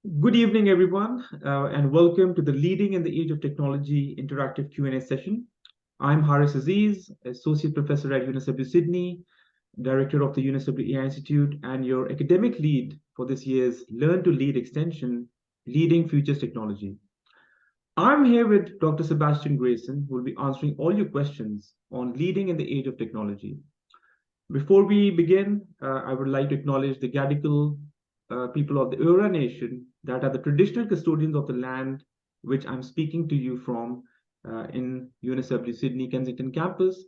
Good evening, everyone, and welcome to the Leading in the Age of Technology interactive Q&A session. I'm Haris Aziz, Associate Professor at UNSW Sydney, Director of the UNSW AI Institute, and your academic lead for this year's Learn to Lead extension, Leading Futures Technology. I'm here with Dr. Sebastian Grayson, who will be answering all your questions on leading in the age of technology. Before we begin, I would like to acknowledge the Gadigal people of the Eora Nation that are the traditional custodians of the land which I'm speaking to you from in UNSW Sydney Kensington campus.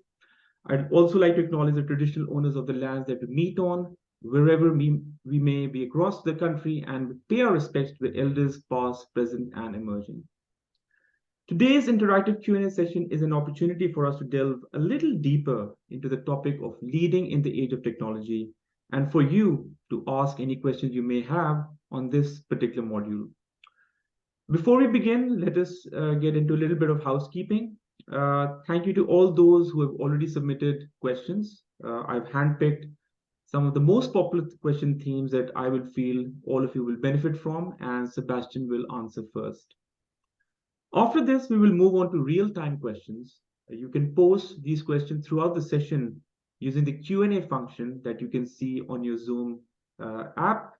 I'd also like to acknowledge the traditional owners of the lands that we meet on, wherever we may be across the country, and pay our respects to the elders past, present, and emerging. Today's interactive Q&A session is an opportunity for us to delve a little deeper into the topic of leading in the age of technology, and for you to ask any questions you may have on this particular module. Before we begin, let us get into a little bit of housekeeping. Thank you to all those who have already submitted questions. I've handpicked some of the most popular question themes that I will feel all of you will benefit from, and Sebastian will answer first. After this, we will move on to real-time questions. You can post these questions throughout the session using the Q&A function that you can see on your Zoom app,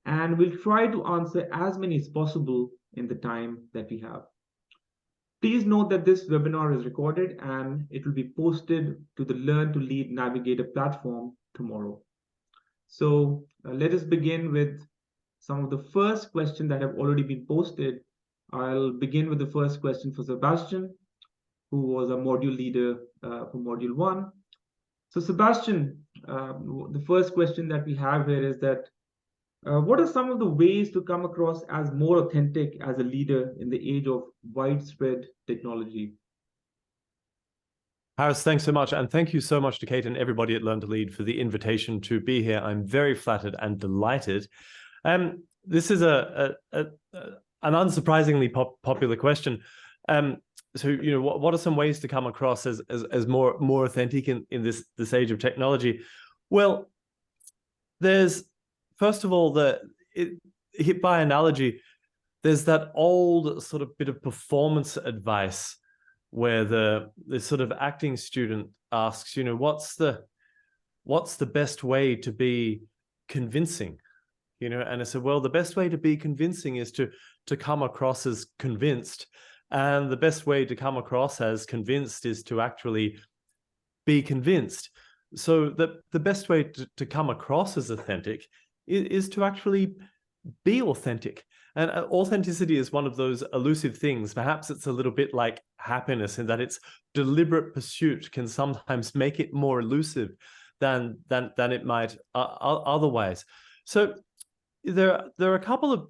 and we'll try to answer as many as possible in the time that we have. Please note that this webinar is recorded and it will be posted to the Learn to Lead Navigator platform tomorrow. So let us begin with some of the first questions that have already been posted. I'll begin with the first question for Sebastian, who was a module leader for Module 1. So Sebastian, the first question that we have here is that, what are some of the ways to come across as more authentic as a leader in the age of widespread technology? Haris, thanks so much. And thank you so much to Kate and everybody at Learn to Lead for the invitation to be here. I'm very flattered and delighted. This is an unsurprisingly popular question. So, what are some ways to come across as more authentic in this age of technology? Well, there's, first of all, by analogy, there's that old sort of bit of performance advice where the sort of acting student asks, what's the best way to be convincing? And I said, well, the best way to be convincing is to come across as convinced. And the best way to come across as convinced is to actually be convinced. So the best way to come across as authentic is to actually be authentic. And authenticity is one of those elusive things. Perhaps it's a little bit like happiness in that its deliberate pursuit can sometimes make it more elusive than it might otherwise. So there are a couple of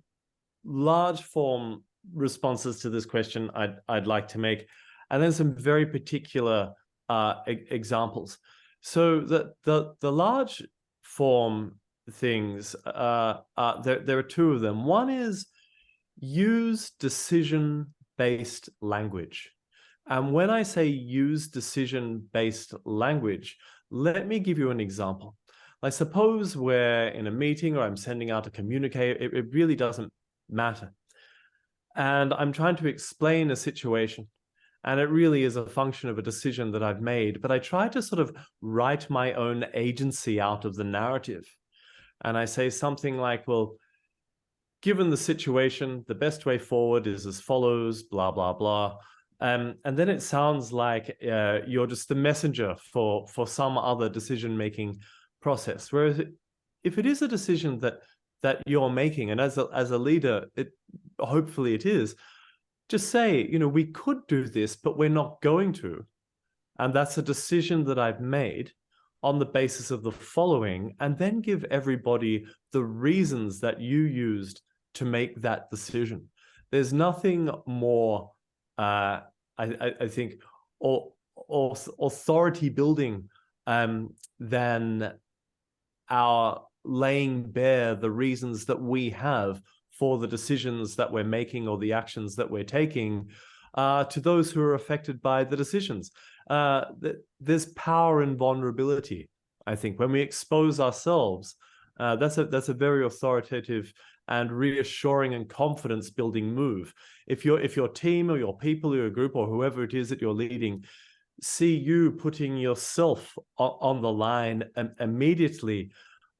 large form responses to this question I'd like to make, and then some very particular examples. So the large form things, there are two of them. One is use decision-based language. And when I say use decision-based language, let me give you an example. I suppose we're in a meeting or I'm sending out a communique, it really doesn't matter. And I'm trying to explain a situation, and it really is a function of a decision that I've made, but I try to sort of write my own agency out of the narrative. And I say something like, well, given the situation, the best way forward is as follows, blah, blah, blah. And then it sounds like you're just the messenger for some other decision-making process. Whereas if it is a decision that you're making, and as a leader, hopefully it is, just say, we could do this, but we're not going to. And that's a decision that I've made on the basis of the following, and then give everybody the reasons that you used to make that decision. There's nothing more, I think, or authority building than our laying bare the reasons that we have for the decisions that we're making or the actions that we're taking to those who are affected by the decisions. There's power in vulnerability, I think. When we expose ourselves, that's a very authoritative and reassuring and confidence building move. If your team or your people or your group or whoever it is that you're leading see you putting yourself on the line immediately,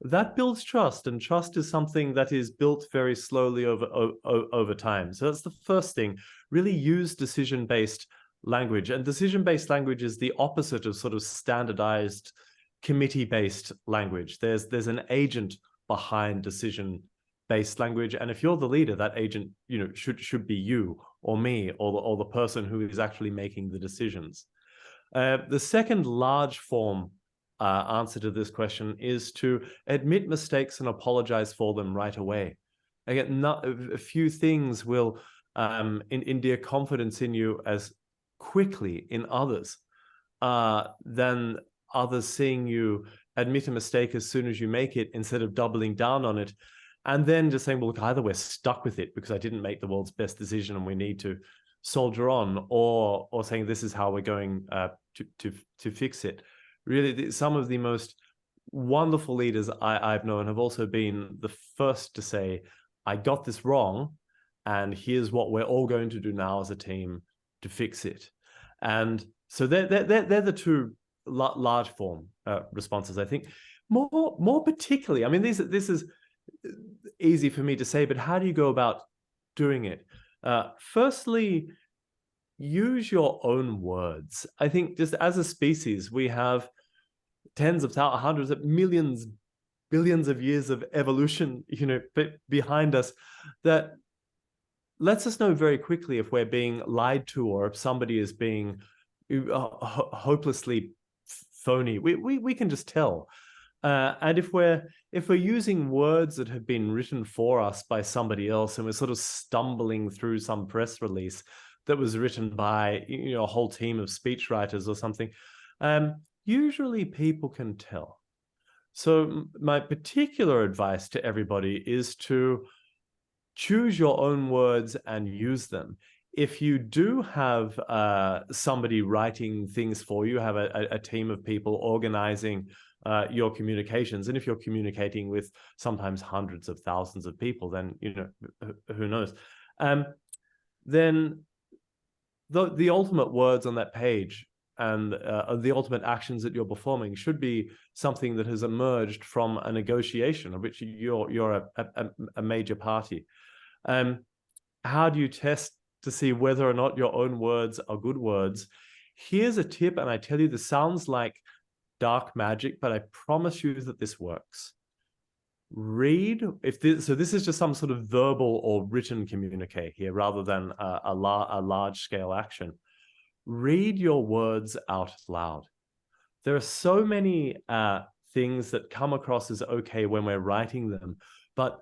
that builds trust, and trust is something that is built very slowly over time. So that's the first thing. Really use decision-based language, and decision-based language is the opposite of sort of standardized committee-based language. There's an agent behind decision-based language, and if you're the leader, that agent, should be you or me or the person who is actually making the decisions. The second large form answer to this question is to admit mistakes and apologize for them right away. Again, a few things will endear confidence in you as quickly in others than others seeing you admit a mistake as soon as you make it, instead of doubling down on it and then just saying, well, look, either we're stuck with it because I didn't make the world's best decision and we need to soldier on, or saying this is how we're going to fix it. Really, some of the most wonderful leaders I've known have also been the first to say, I got this wrong, and here's what we're all going to do now as a team to fix it. And so they're the two large form responses, I think. More particularly, I mean, this is easy for me to say, but how do you go about doing it? Firstly, use your own words. I think just as a species, we have tens of thousands, hundreds of millions, billions of years of evolution, behind us, that lets us know very quickly if we're being lied to or if somebody is being hopelessly phony. We can just tell. And if we're using words that have been written for us by somebody else, and we're sort of stumbling through some press release that was written by a whole team of speechwriters or something, usually people can tell. So my particular advice to everybody is to choose your own words and use them. If you do have somebody writing things for you, have a team of people organizing your communications, and if you're communicating with sometimes hundreds of thousands of people, then who knows, then the ultimate words on that page and the ultimate actions that you're performing should be something that has emerged from a negotiation of which you're a major party. How do you test to see whether or not your own words are good words? Here's a tip, and I tell you, this sounds like dark magic, but I promise you that this works. Read, so this is just some sort of verbal or written communique here rather than a large scale action. Read your words out loud. There are so many things that come across as okay when we're writing them, but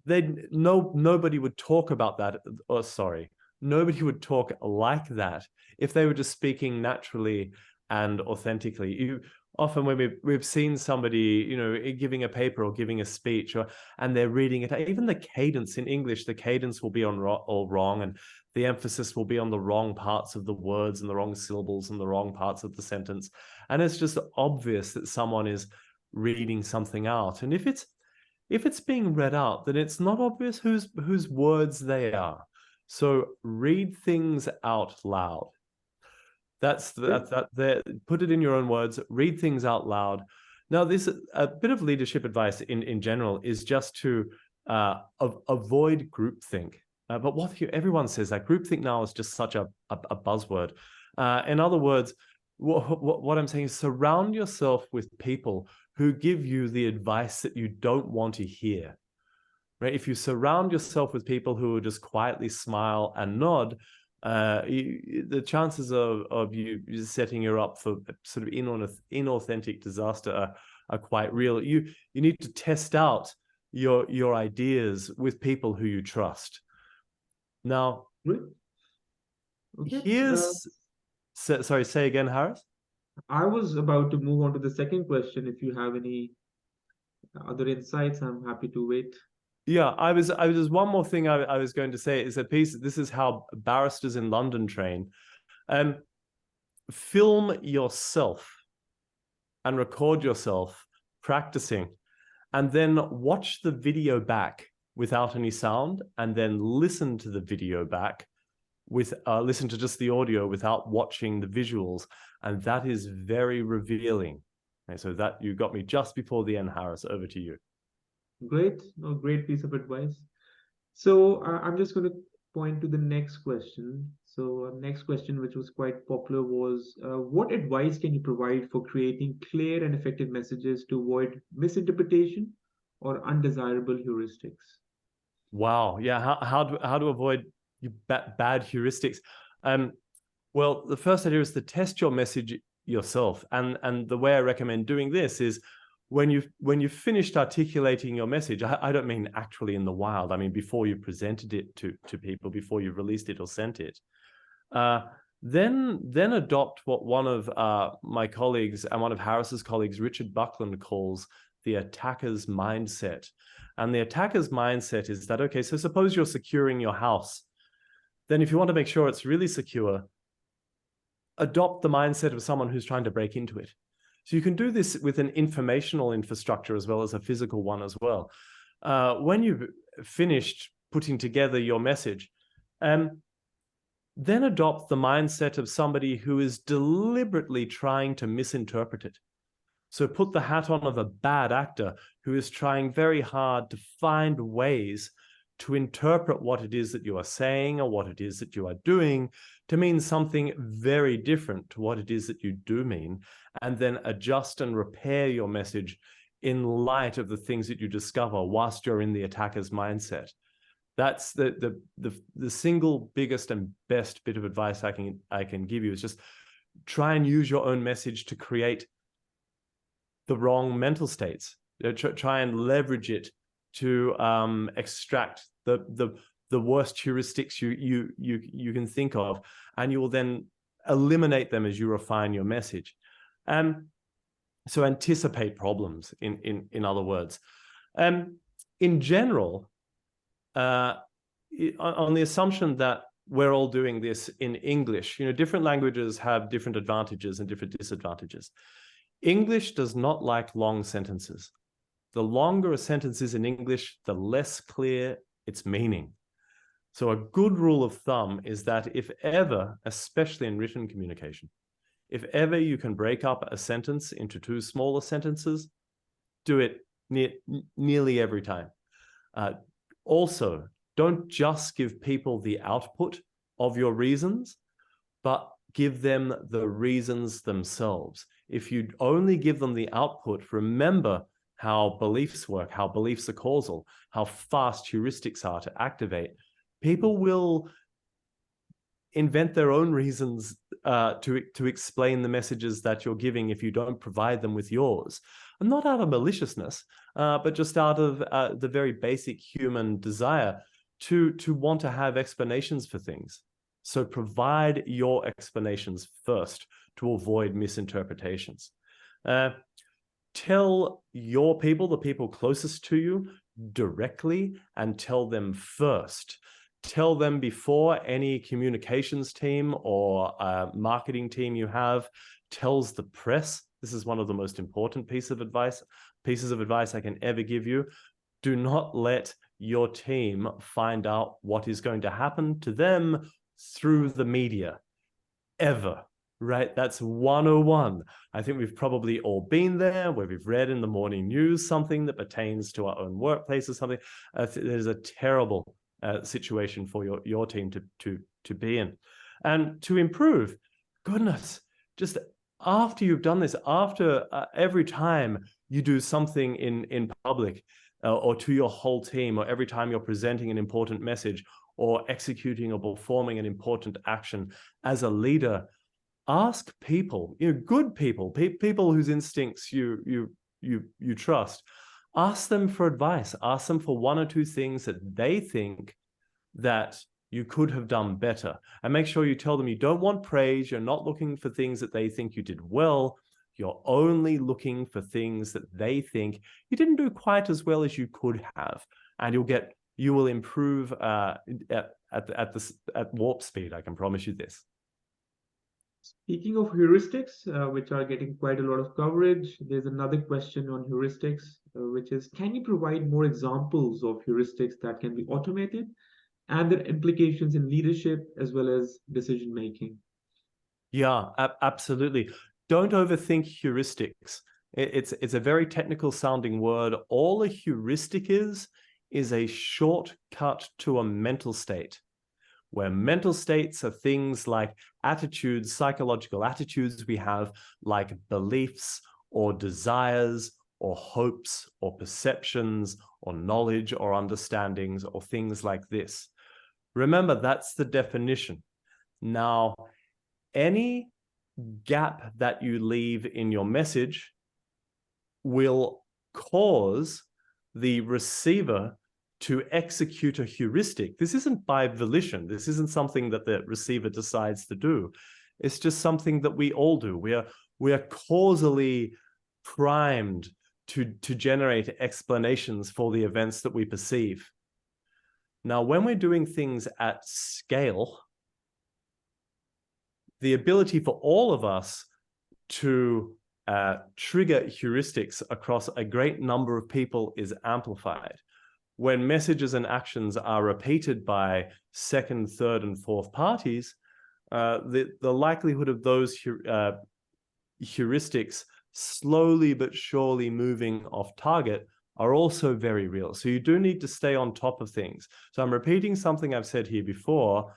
nobody would talk about that, or sorry, nobody would talk like that if they were just speaking naturally and authentically. Often when we've seen somebody, giving a paper or giving a speech, and they're reading it, even the cadence in English, the cadence will be all wrong, and the emphasis will be on the wrong parts of the words and the wrong syllables and the wrong parts of the sentence. And it's just obvious that someone is reading something out. And if it's being read out, then it's not obvious whose words they are. So read things out loud. Put it in your own words, read things out loud. Now, a bit of leadership advice in general is just to avoid groupthink. But everyone says that groupthink now is just such a buzzword. In other words, what I'm saying is surround yourself with people who give you the advice that you don't want to hear. Right? If you surround yourself with people who will just quietly smile and nod, the chances of you setting you up for sort of inauthentic disaster are quite real. You need to test out your ideas with people who you trust. Now, okay. Sorry, say again, Harris. I was about to move on to the second question. If you have any other insights, I'm happy to wait. Yeah, I was one more thing I was going to say is this is how barristers in London train. Film yourself and record yourself practicing and then watch the video back without any sound, and then listen to the video back with listen to just the audio without watching the visuals, and that is very revealing. Okay, so that you got me just before the end, Harris. Over to you. Great, no, great piece of advice. So I'm just going to point to the next question. So next question, which was quite popular, was what advice can you provide for creating clear and effective messages to avoid misinterpretation or undesirable heuristics? Wow, yeah. How to avoid bad heuristics? Well, the first idea is to test your message yourself, and the way I recommend doing this is when you've finished articulating your message. I don't mean actually in the wild. I mean before you presented it to people, before you've released it or sent it. Then adopt what one of my colleagues and one of Harris's colleagues, Richard Buckland, calls the attacker's mindset. And the attacker's mindset is that, okay, so suppose you're securing your house. Then if you want to make sure it's really secure, adopt the mindset of someone who's trying to break into it. So you can do this with an informational infrastructure as well as a physical one as well. When you've finished putting together your message, then adopt the mindset of somebody who is deliberately trying to misinterpret it. So put the hat on of a bad actor who is trying very hard to find ways to interpret what it is that you are saying or what it is that you are doing to mean something very different to what it is that you do mean, and then adjust and repair your message in light of the things that you discover whilst you're in the attacker's mindset. That's the single biggest and best bit of advice I can give you, is just try and use your own message to create the wrong mental states. Try and leverage it to extract the worst heuristics you can think of, and you will then eliminate them as you refine your message. So anticipate problems, in other words. In general, on the assumption that we're all doing this in English, different languages have different advantages and different disadvantages. English does not like long sentences. The longer a sentence is in English, the less clear its meaning. So a good rule of thumb is that if ever, especially in written communication, if ever you can break up a sentence into two smaller sentences, do it nearly every time. Also, don't just give people the output of your reasons, but give them the reasons themselves. If you only give them the output, remember how beliefs work, how beliefs are causal, how fast heuristics are to activate. People will invent their own reasons to explain the messages that you're giving if you don't provide them with yours. And not out of maliciousness, but just out of the very basic human desire to want to have explanations for things. So provide your explanations first to avoid misinterpretations. Tell your people, the people closest to you, directly, and tell them first. Tell them before any communications team or marketing team you have tells the press. This is one of the most important pieces of advice I can ever give you. Do not let your team find out what is going to happen to them through the media, ever. Right? That's 101. I think we've probably all been there, where we've read in the morning news something that pertains to our own workplace or something. There's a terrible situation for your team to be in. And to improve, goodness, just after you've done this, after every time you do something in public or to your whole team, or every time you're presenting an important message or executing or performing an important action as a leader, ask people, good people, people whose instincts you trust. Ask them for advice. Ask them for one or two things that they think that you could have done better. And make sure you tell them you don't want praise. You're not looking for things that they think you did well. You're only looking for things that they think you didn't do quite as well as you could have. And you will improve at warp speed. I can promise you this. Speaking of heuristics, which are getting quite a lot of coverage, there's another question on heuristics, which is, can you provide more examples of heuristics that can be automated and their implications in leadership as well as decision making? Yeah, absolutely. Don't overthink heuristics. It's a very technical sounding word. All a heuristic is a shortcut to a mental state, where mental states are things like attitudes, psychological attitudes we have, like beliefs or desires or hopes or perceptions or knowledge or understandings or things like this. Remember, that's the definition. Now, any gap that you leave in your message will cause the receiver to execute a heuristic. This isn't by volition. This isn't something that the receiver decides to do. It's just something that we all do. We are causally primed to generate explanations for the events that we perceive. Now, when we're doing things at scale, the ability for all of us to trigger heuristics across a great number of people is amplified. When messages and actions are repeated by second, third, and fourth parties, the likelihood of those heuristics slowly but surely moving off target are also very real. So you do need to stay on top of things. So I'm repeating something I've said here before.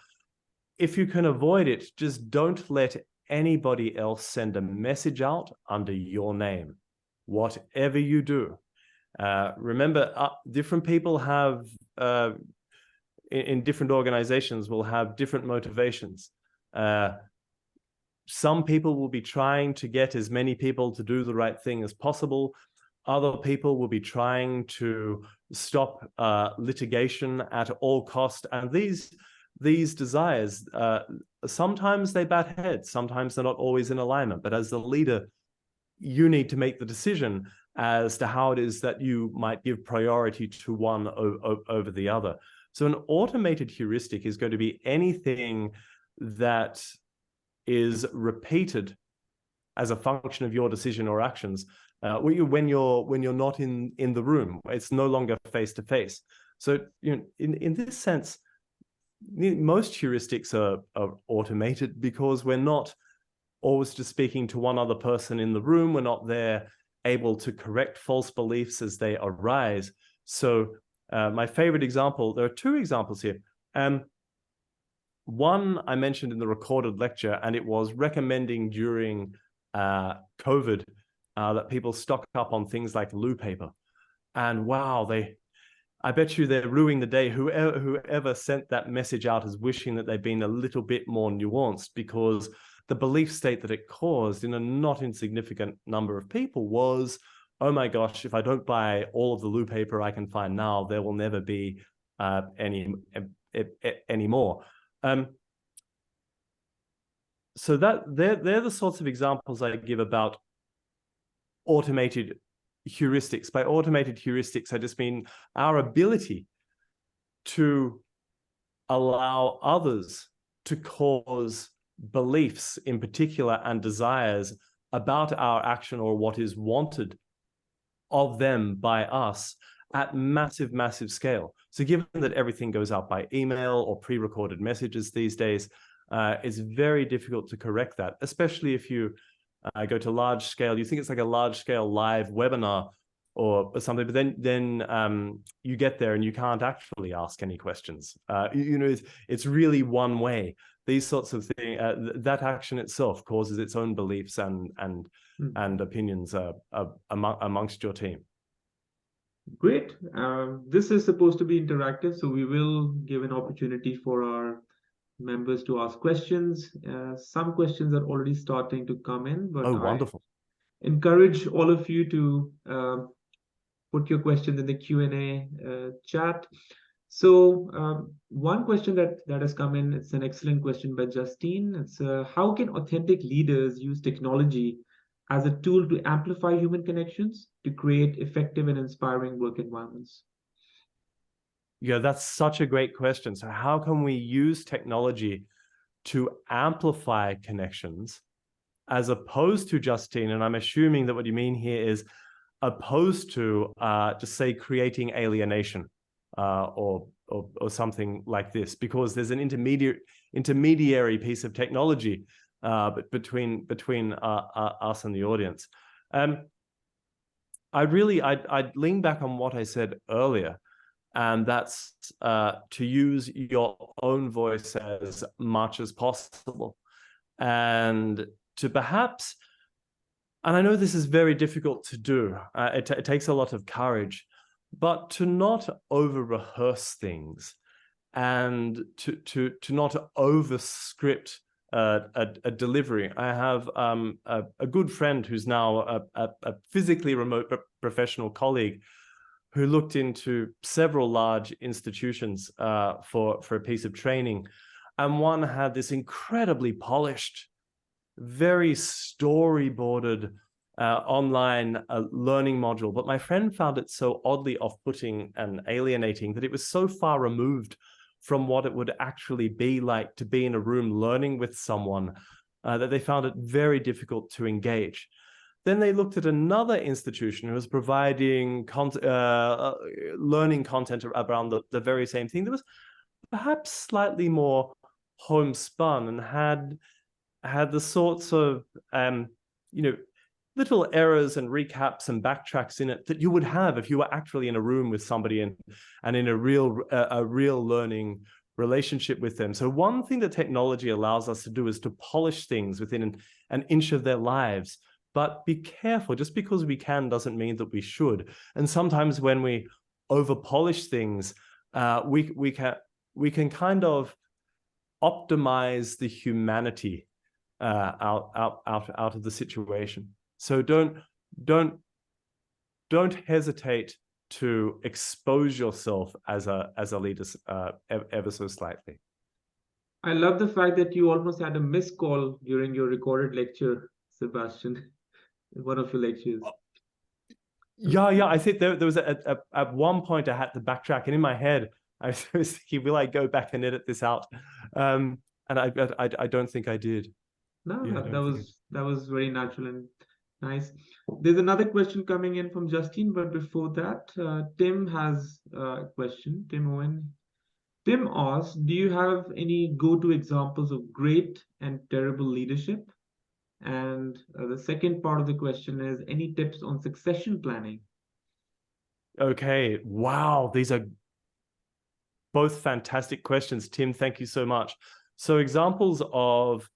If you can avoid it, just don't let anybody else send a message out under your name, whatever you do. Remember, different people have, in different organizations, will have different motivations. Some people will be trying to get as many people to do the right thing as possible. Other people will be trying to stop litigation at all cost. And these desires, sometimes they bat heads, sometimes they're not always in alignment. But as the leader, you need to make the decision as to how it is that you might give priority to one over the other. So an automated heuristic is going to be anything that is repeated as a function of your decision or actions when you're not in the room. It's no longer face to face. So in this sense, most heuristics are automated because we're not always just speaking to one other person in the room. We're not there able to correct false beliefs as they arise. So my favorite example, there are two examples here. One I mentioned in the recorded lecture, and it was recommending during COVID that people stock up on things like loo paper. And wow, I bet you they're ruining the day. Whoever sent that message out is wishing that they'd been a little bit more nuanced, because the belief state that it caused in a not insignificant number of people was, oh my gosh, if I don't buy all of the loo paper I can find now, there will never be any more. So that they're the sorts of examples I give about automated heuristics. By automated heuristics, I just mean our ability to allow others to cause beliefs in particular and desires about our action or what is wanted of them by us at massive, massive scale. So given that everything goes out by email or pre-recorded messages these days, it's very difficult to correct that, especially if you go to large scale. You think it's like a large scale live webinar or something, but then you get there and you can't actually ask any questions. It's really one way. These sorts of things, that action itself causes its own beliefs and opinions amongst your team. Great. This is supposed to be interactive, so we will give an opportunity for our members to ask questions. Some questions are already starting to come in, but wonderful. I encourage all of you to put your questions in the Q&A chat. So one question that has come in, it's an excellent question by Justine. It's how can authentic leaders use technology as a tool to amplify human connections to create effective and inspiring work environments? Yeah, that's such a great question. So how can we use technology to amplify connections as opposed to Justine, and I'm assuming that what you mean here is opposed to just say creating alienation or something like this, because there's an intermediary piece of technology between us and the audience. I'd lean back on what I said earlier, and that's to use your own voice as much as possible, and to perhaps, and I know this is very difficult to do, it takes a lot of courage, but to not over-rehearse things, and to not over-script a delivery. I have a good friend who's now a physically remote professional colleague who looked into several large institutions for a piece of training, and one had this incredibly polished, very storyboarded online learning module, but my friend found it so oddly off-putting and alienating that it was so far removed from what it would actually be like to be in a room learning with someone that they found it very difficult to engage. Then they looked at another institution who was providing learning content around the very same thing that was perhaps slightly more homespun and had the sorts of little errors and recaps and backtracks in it that you would have if you were actually in a room with somebody and in a real learning relationship with them. So one thing that technology allows us to do is to polish things within an inch of their lives. But be careful, just because we can doesn't mean that we should. And sometimes when we over-polish things, we can kind of optimize the humanity out of the situation. So don't hesitate to expose yourself as a leader ever so slightly. I love the fact that you almost had a missed call during your recorded lecture, Sebastian, in one of your lectures. Yeah. I think there was at one point I had to backtrack, and in my head I was thinking, will I go back and edit this out? And I don't think I did. No, Yeah, that was very natural and nice. There's another question coming in from Justine, but before that, Tim has a question. Tim Owen. Tim asks, do you have any go-to examples of great and terrible leadership? And the second part of the question is, any tips on succession planning? Okay, wow, these are both fantastic questions, Tim. Thank you so much. So examples of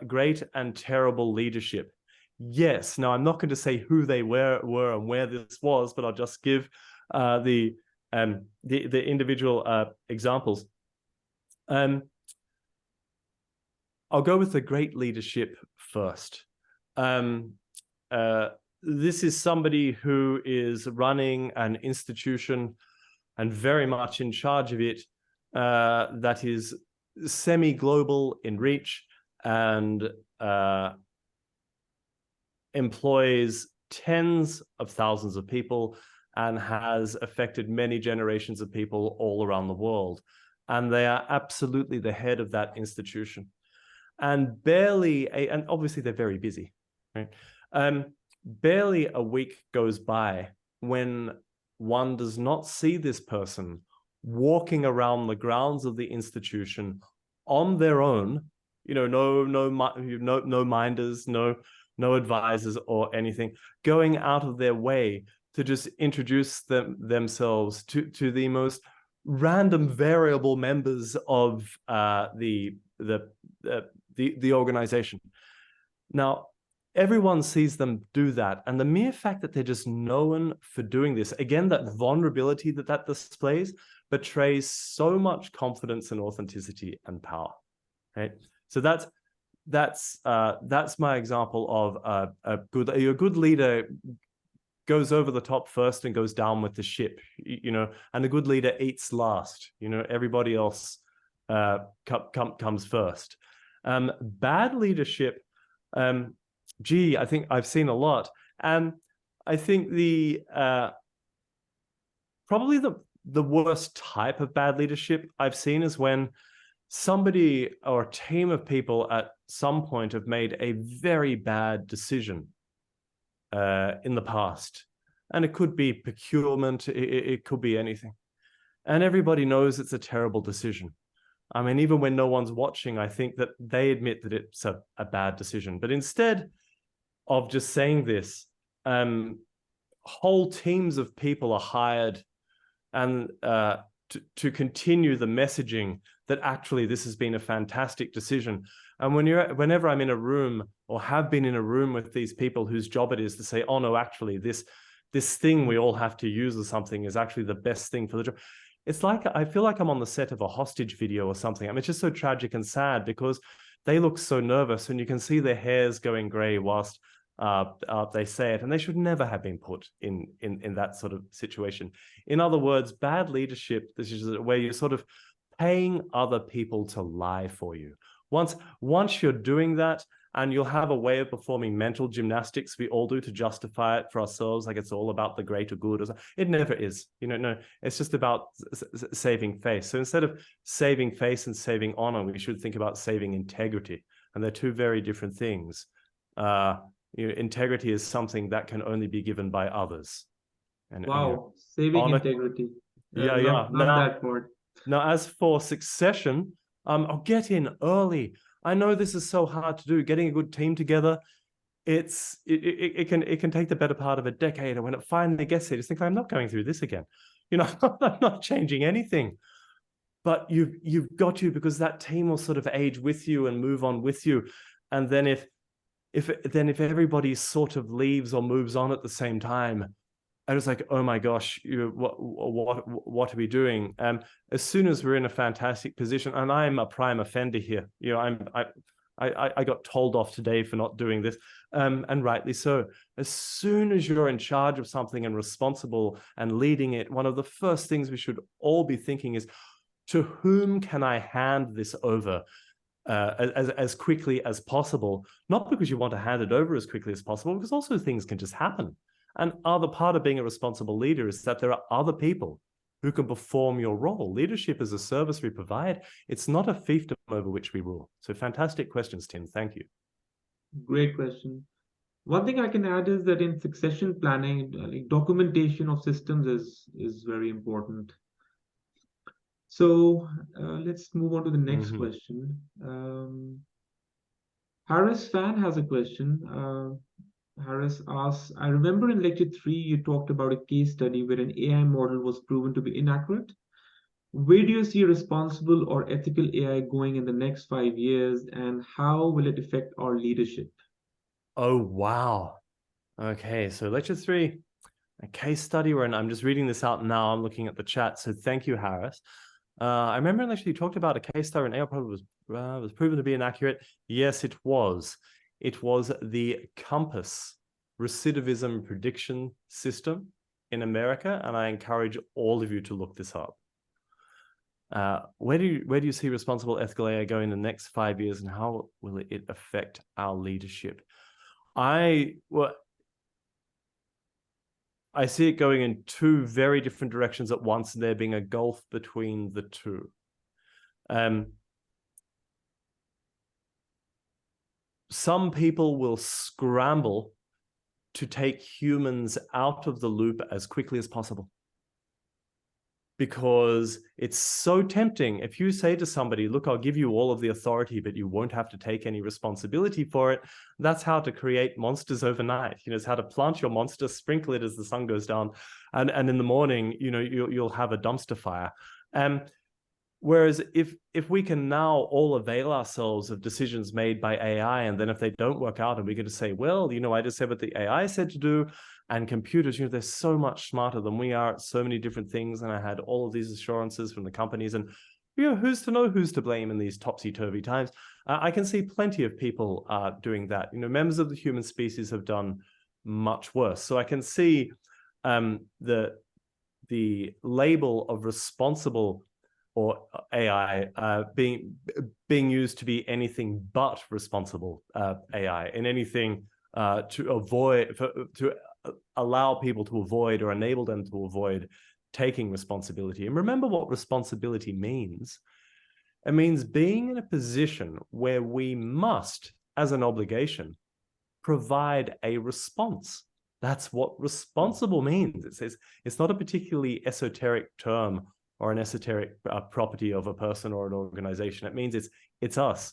great and terrible leadership. Yes. Now, I'm not going to say who they were and where this was, but I'll just give the individual examples. I'll go with the great leadership first. This is somebody who is running an institution and very much in charge of it that is semi-global in reach and employs tens of thousands of people and has affected many generations of people all around the world. And they are absolutely the head of that institution. And and obviously they're very busy, right? Barely a week goes by when one does not see this person walking around the grounds of the institution on their own, no minders, no advisors or anything, going out of their way to just introduce themselves to the most random variable members of the organization. Now, everyone sees them do that, and the mere fact that they're just known for doing this, again, that vulnerability that displays betrays so much confidence and authenticity and power, right? So that's my example of a good leader goes over the top first and goes down with the ship, and a good leader eats last. Everybody else comes first. Bad leadership, I think I've seen a lot. I think probably the worst type of bad leadership I've seen is when somebody or a team of people at some point have made a very bad decision in the past. And it could be procurement, it could be anything. And everybody knows it's a terrible decision. I mean, even when no one's watching, I think that they admit that it's a bad decision. But instead of just saying this, whole teams of people are hired and to continue the messaging that actually this has been a fantastic decision. And whenever I'm in a room or have been in a room with these people whose job it is to say, oh no, actually this thing we all have to use or something is actually the best thing for the job. It's like, I feel like I'm on the set of a hostage video or something. I mean, it's just so tragic and sad because they look so nervous and you can see their hairs going gray whilst they say it, and they should never have been put in that sort of situation. In other words, bad leadership, this is where you're sort of paying other people to lie for you. Once you're doing that, and you'll have a way of performing mental gymnastics we all do to justify it for ourselves, like it's all about the greater good. It never is. No, it's just about saving face. So instead of saving face and saving honor, we should think about saving integrity. And they're two very different things. Integrity is something that can only be given by others. And wow, saving honor, integrity. Yeah. Love that word. Now, as for succession, I'll get in early. I know this is so hard to do. Getting a good team together, it can take the better part of a decade. And when it finally gets there, you just think, I'm not going through this again. I'm not changing anything. But you've got to, because that team will sort of age with you and move on with you. And then if everybody sort of leaves or moves on at the same time, I was like, oh my gosh, what are we doing? As soon as we're in a fantastic position, and I'm a prime offender here, I got told off today for not doing this, and rightly so. As soon as you're in charge of something and responsible and leading it, one of the first things we should all be thinking is, to whom can I hand this over as quickly as possible? Not because you want to hand it over as quickly as possible, because also things can just happen. And other part of being a responsible leader is that there are other people who can perform your role. Leadership is a service we provide. It's not a fiefdom over which we rule. So fantastic questions, Tim. Thank you. Great question. One thing I can add is that in succession planning, like documentation of systems is very important. So let's move on to the next question. Harris Fan has a question. Harris asks, I remember in lecture 3, you talked about a case study where an AI model was proven to be inaccurate. Where do you see responsible or ethical AI going in the next 5 years, and how will it affect our leadership? Oh, wow. Okay, so lecture 3, a case study where, and I'm just reading this out now, I'm looking at the chat, so thank you, Harris. I remember actually you talked about a case study and AI probably was proven to be inaccurate. Yes, it was. It was the COMPASS recidivism prediction system in America, and I encourage all of you to look this up. Where do you see responsible ethical AI going in the next 5 years, and how will it affect our leadership? I see it going in two very different directions at once, and there being a gulf between the two. Some people will scramble to take humans out of the loop as quickly as possible, because it's so tempting. If you say to somebody, look, I'll give you all of the authority, but you won't have to take any responsibility for it. That's how to create monsters overnight. It's how to plant your monster, sprinkle it as the sun goes down. And in the morning, you'll have a dumpster fire. Whereas if we can now all avail ourselves of decisions made by AI, and then if they don't work out, and we get to say, well, I just said what the AI said to do, and computers, they're so much smarter than we are at so many different things, and I had all of these assurances from the companies, and who's to know who's to blame in these topsy-turvy times? I can see plenty of people doing that. Members of the human species have done much worse. So I can see the label of responsible or AI being used to be anything but responsible AI, and anything to allow people to avoid or enable them to avoid taking responsibility. And remember what responsibility means. It means being in a position where we must, as an obligation, provide a response. That's what responsible means. It's not a particularly esoteric term or an esoteric property of a person or an organization. It means it's us.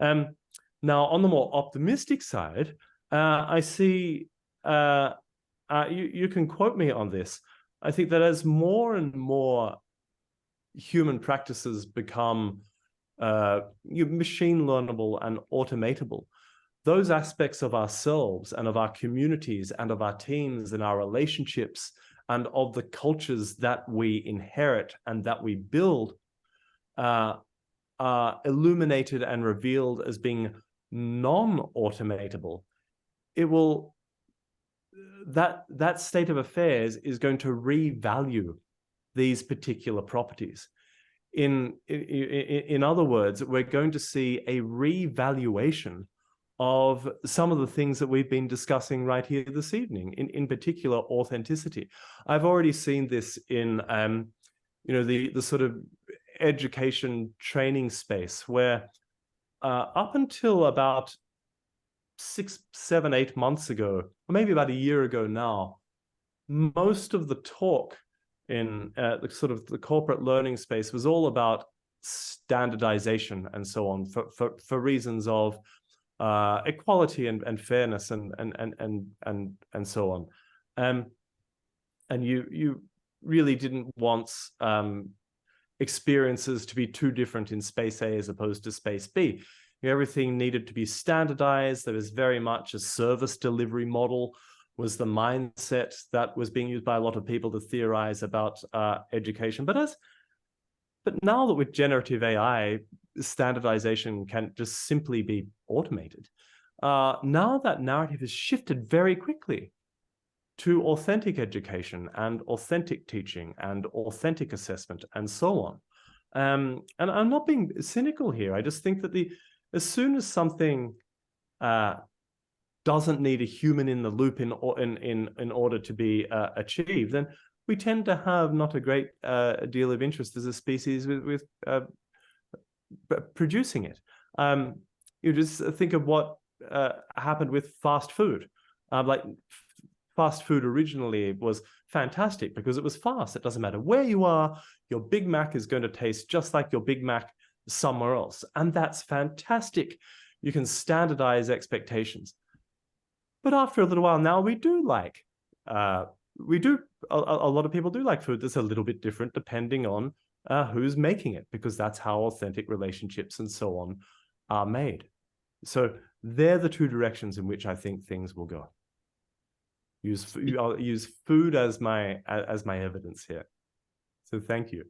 Now, on the more optimistic side, I see, you can quote me on this. I think that as more and more human practices become machine learnable and automatable, those aspects of ourselves and of our communities and of our teams and our relationships and of the cultures that we inherit and that we build are illuminated and revealed as being non-automatable. It will, that state of affairs is going to revalue these particular properties. In other words, we're going to see a revaluation of some of the things that we've been discussing right here this evening, in particular, authenticity. I've already seen this in the sort of education training space, where up until about 6, 7, 8 months ago, or maybe about a year ago now, most of the talk in the corporate learning space was all about standardization and so on, for reasons of equality and fairness and so on. And you really didn't want experiences to be too different in space A as opposed to space B. Everything needed to be standardized. There was very much a service delivery model was the mindset that was being used by a lot of people to theorize about education. But now that with generative AI, standardization can just simply be automated. Now that narrative has shifted very quickly to authentic education and authentic teaching and authentic assessment and so on. And I'm not being cynical here. I just think that as soon as something doesn't need a human in the loop in order to be achieved, then we tend to have not a great deal of interest as a species with producing it. You just think of what happened with fast food. Like fast food originally was fantastic because it was fast. It doesn't matter where you are, your Big Mac is going to taste just like your Big Mac somewhere else. And that's fantastic. You can standardize expectations. But after a little while now, we do like, a lot of people do like food that's a little bit different depending on who's making it, because that's how authentic relationships and so on are made. So they're the two directions in which I think things will go. I'll use food as my evidence here. So thank you.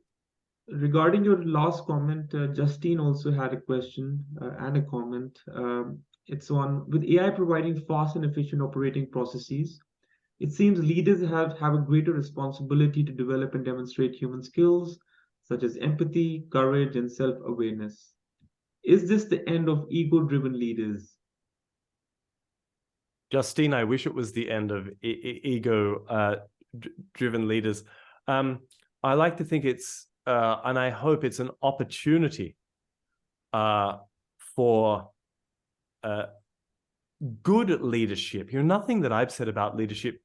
Regarding your last comment, Justine also had a question and a comment. It's on, with AI providing fast and efficient operating processes, it seems leaders have a greater responsibility to develop and demonstrate human skills such as empathy, courage, and self-awareness. Is this the end of ego-driven leaders? Justine, I wish it was the end of ego-driven leaders. I like to think it's, and I hope it's an opportunity for good leadership. Nothing that I've said about leadership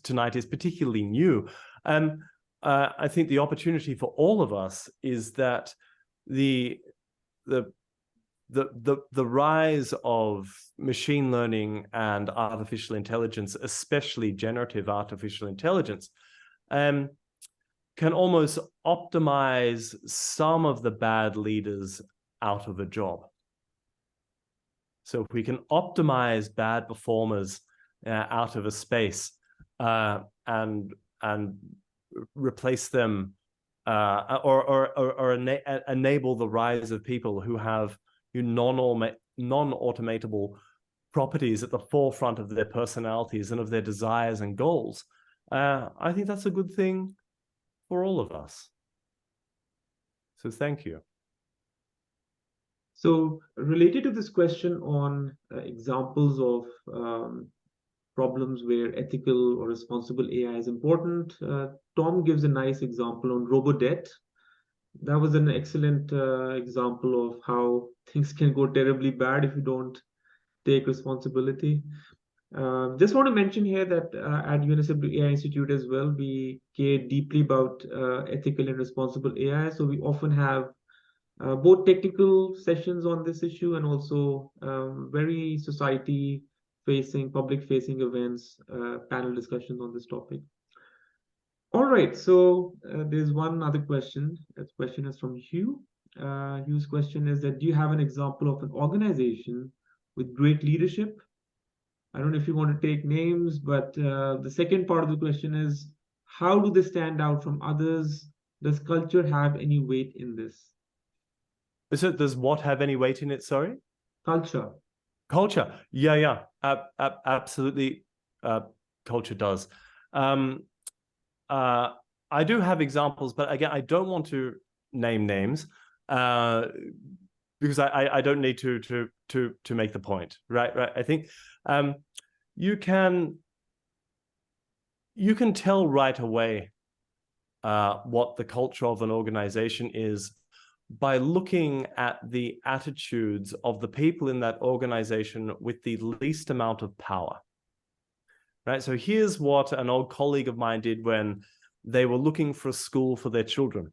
tonight is particularly new. I think the opportunity for all of us is that the rise of machine learning and artificial intelligence, especially generative artificial intelligence, can almost optimize some of the bad leaders out of a job. So if we can optimize bad performers out of a space and replace them or enable the rise of people who have non-automatable properties at the forefront of their personalities and of their desires and goals, I think that's a good thing for all of us. So thank you. So related to this question on examples of problems where ethical or responsible AI is important, Tom gives a nice example on robo-debt. That was an excellent example of how things can go terribly bad if you don't take responsibility. Just want to mention here that at UNSW AI Institute as well, we care deeply about ethical and responsible AI. So we often have both technical sessions on this issue and also very society facing, public facing events, panel discussions on this topic. All right, so there's one other question. That question is from Hugh. Hugh's question is that do you have an example of an organization with great leadership? I don't know if you want to take names, but the second part of the question is how do they stand out from others? Does culture have any weight in this? So does what have any weight in it? Sorry? Culture. Culture. Yeah. Absolutely. Culture does. I do have examples, but again, I don't want to name names because I don't need to make the point. Right. I think you can tell right away what the culture of an organization is by looking at the attitudes of the people in that organization with the least amount of power. Right. So here's what an old colleague of mine did when they were looking for a school for their children.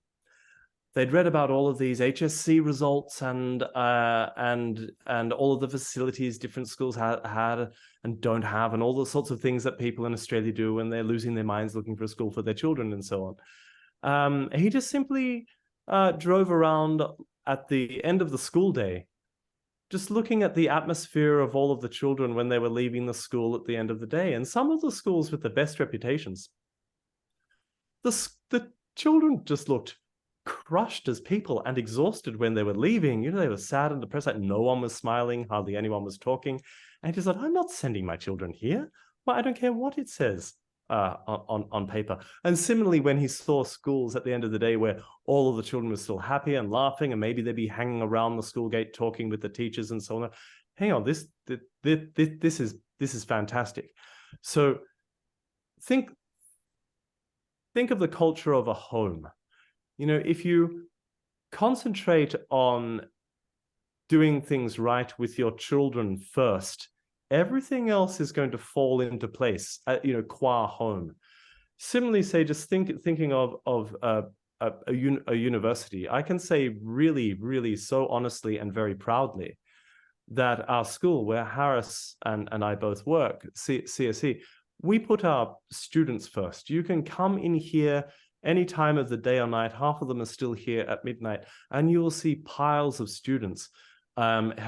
They'd read about all of these HSC results and all of the facilities different schools had and don't have, and all the sorts of things that people in Australia do when they're losing their minds looking for a school for their children and so on. He just simply drove around at the end of the school day, just looking at the atmosphere of all of the children when they were leaving the school at the end of the day. And some of the schools with the best reputations, the children just looked crushed as people and exhausted when they were leaving. You know, they were sad and depressed, like no one was smiling, hardly anyone was talking. And he said, I'm not sending my children here. Well, I don't care what it says on paper. And similarly, when he saw schools at the end of the day where all of the children were still happy and laughing, and maybe they'd be hanging around the school gate talking with the teachers and so on. Hang on, this is fantastic. So think of the culture of a home. You know, if you concentrate on doing things right with your children first, everything else is going to fall into place, qua home. Similarly, say, just thinking of a university, I can say really, really so honestly and very proudly that our school, where Harris and I both work, CSE, we put our students first. You can come in here any time of the day or night. Half of them are still here at midnight, and you will see piles of students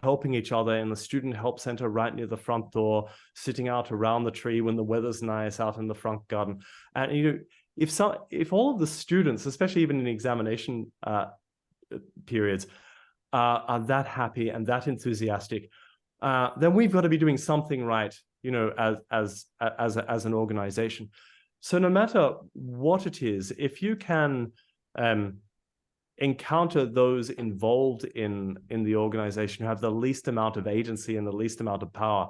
helping each other in the student help center right near the front door, sitting out around the tree when the weather's nice out in the front garden. And if all of the students, especially even in examination periods, are that happy and that enthusiastic, then we've got to be doing something right, as an organization. So no matter what it is, if you can encounter those involved in the organization who have the least amount of agency and the least amount of power,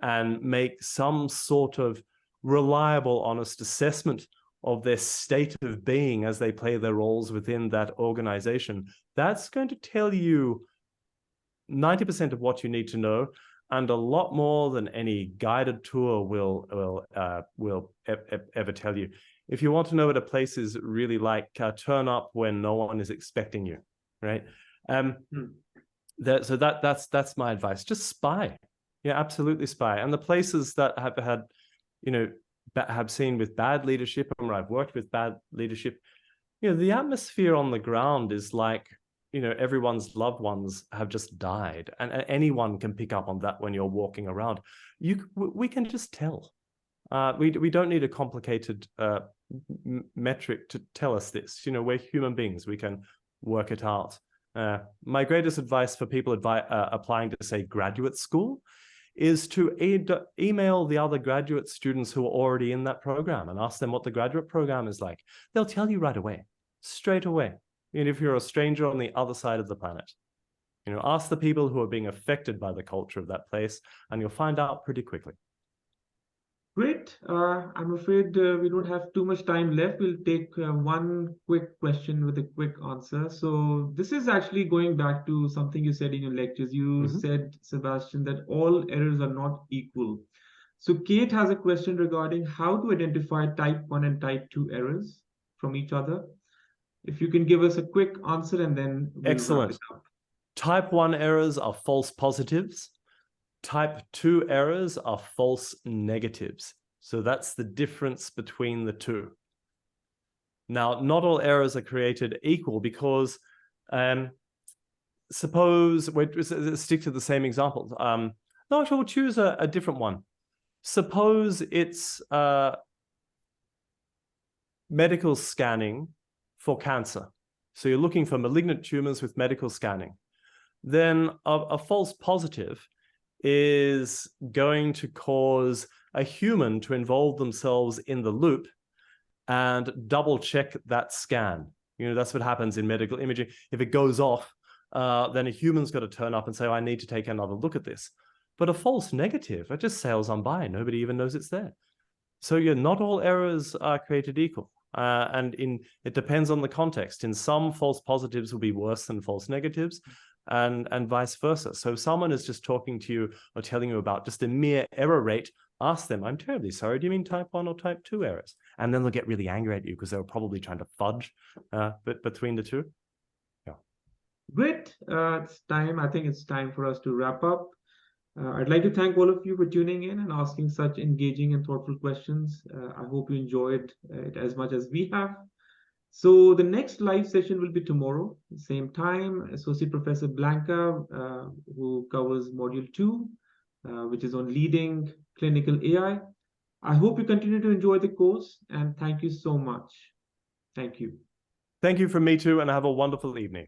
and make some sort of reliable, honest assessment of their state of being as they play their roles within that organization, that's going to tell you 90% of what you need to know, and a lot more than any guided tour will ever tell you. If you want to know what a place is really like, turn up when no one is expecting you, right? So that's my advice. Just spy. Yeah, absolutely spy. And the places that have had, have seen with bad leadership, and where I've worked with bad leadership, the atmosphere on the ground is like, everyone's loved ones have just died, and anyone can pick up on that when you're walking around. We can just tell. We don't need a complicated metric to tell us this. We're human beings. We can work it out. My greatest advice for people applying to, say, graduate school is to email the other graduate students who are already in that program and ask them what the graduate program is like. They'll tell you right away, straight away. And if you're a stranger on the other side of the planet, ask the people who are being affected by the culture of that place, and you'll find out pretty quickly. Great. I'm afraid we don't have too much time left. We'll take one quick question with a quick answer. So this is actually going back to something you said in your lectures. You said, Sebastian, that all errors are not equal. So Kate has a question regarding how to identify type 1 and type 2 errors from each other. If you can give us a quick answer and then we'll wrap it up. Type 1 errors are false positives. Type 2 errors are false negatives. So that's the difference between the two. Now, not all errors are created equal because suppose, let's stick to the same examples. No, actually, we'll choose a different one. Suppose it's medical scanning for cancer. So you're looking for malignant tumors with medical scanning. Then a false positive is going to cause a human to involve themselves in the loop and double check that scan. You know, that's what happens in medical imaging. If it goes off, then a human's got to turn up and say, oh, I need to take another look at this. But a false negative, it just sails on by. Nobody even knows it's there. So yeah, not all errors are created equal. And it depends on the context. In some, false positives will be worse than false negatives, and vice versa. So if someone is just talking to you or telling you about just a mere error rate, ask them, I'm terribly sorry, do you mean type 1 or type 2 errors? And then they'll get really angry at you because they were probably trying to fudge between the two. Yeah. Great. It's time. I think it's time for us to wrap up. I'd like to thank all of you for tuning in and asking such engaging and thoughtful questions. I hope you enjoyed it as much as we have. So the next live session will be tomorrow, same time. Associate Professor Blanca, who covers Module 2, which is on leading clinical AI. I hope you continue to enjoy the course, and thank you so much. Thank you. Thank you from me too, and have a wonderful evening.